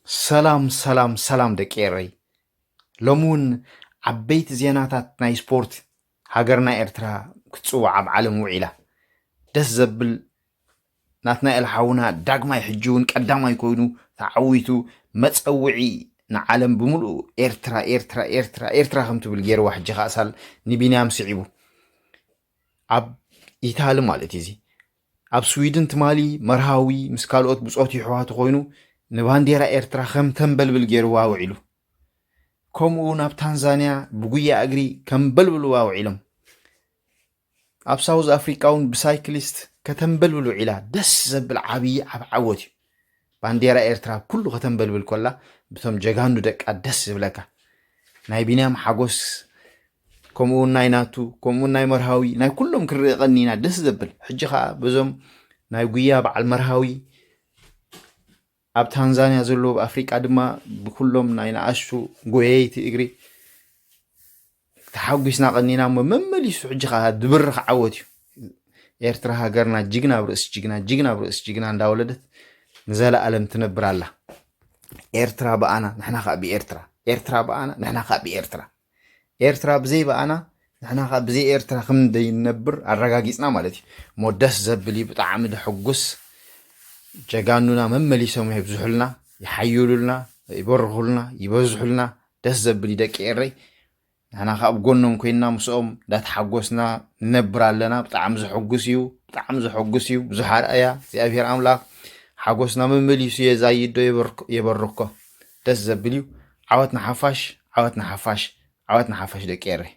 ሰላም ደቄረይ ሎሙን ዓበይቲ ዜናታት ናይ ስፖርት ሃገርና ኤርትራ ክትፅዋዕ ኣብ ዓለም ውዒላ ደስ ዘብል ናትና ኤልሓውና ዳግማይ ሕጂ እውን ቀዳማይ ኮይኑ ተዓዊቱ መፀውዒ ንዓለም ብምሉእ ኤርትራ ኤርትራ ኤርትራ ኤርትራ ከም ትብል ገይርዋ ሕጂ ካሳል ንቢንያም ስዒቡ ኣብ ኢታሊ ማለት እዚ ኣብ ስዊድን ትማሊ መርሃዊ ምስ ካልኦት ብፆት ይሕዋቱ ኮይኑ ንባንዴራ ኤርትራ ከም ተንበልብል ገይርዋ ውዒሉ ከምኡ ናብ ታንዛንያ ብጉያ እግሪ ከም በልብልዋ ውዒሎም ኣብ ሳውዝ ኣፍሪካ እውን ብሳይክሊስት ከተንበልብል ውዒላ ደስ ዘብል ዓብይ ዓብ ዓወት እዩ ባንዴራ ኤርትራ ኩሉ ከተንበልብል ኮላ በቶም ጀጋኑ ደቃ ደስ ዝብለካ ናይ ቢንያም ሓጎስ ከምኡ ናይ ናቱ ከምኡ ናይ መርሃዊ ናይ ኩሎም ክርኢ ቀኒና ደስ ዘብል ሕጂ ከዓ በዞም ናይ ጉያ በዓል መርሃዊ ኣብ ታንዛንያ ዘሎ ኣፍሪካ ድማ ብኩሎም ናይ ናኣሹ ጎየይቲ እግሪ ተሓጒስና ቀኒና መመሊሱ ሕጂ ከዓ ድብርኽ ዓወት እዩ ኤርትራ ሃገርና ጅግና ብርእስ ጅግና እንዳወለደት ንዘለኣለም ትነብር ኣላ ኤርትራ በኣና ንሕና ከዓ ብኤርትራ ኤርትራ በኣና ንሕና ከዓ ብኤርትራ ኤርትራ ብዘይ በኣና ንሕና ከዓ ብዘይ ኤርትራ ከም እንደይነብር ኣረጋጊፅና ማለት እዩ ሞ ደስ ዘብል እዩ ብጣዕሚ ደሕጉስ ጀጋኑና መመሊሶም ይብዝሑልና ይሓይሉልና ይበርኹልና ይበዝሑልና ደስ ዘብል ደቂ ኤረይ ንሕና ከዓ ብጎኖም ኮይና ምስኦም እንዳተሓጎስና ነብር ኣለና ብጣዕሚ ዘሐጉስ እዩ ብዙሕ ኣርኣያ እግዚኣብሔር ኣምላኽ ሓጎስና መመሊሱ የዛይዶ የበርኮ ደስ ዘብል እዩ ዓወትና ሓፋሽ ደቂ ኤረይ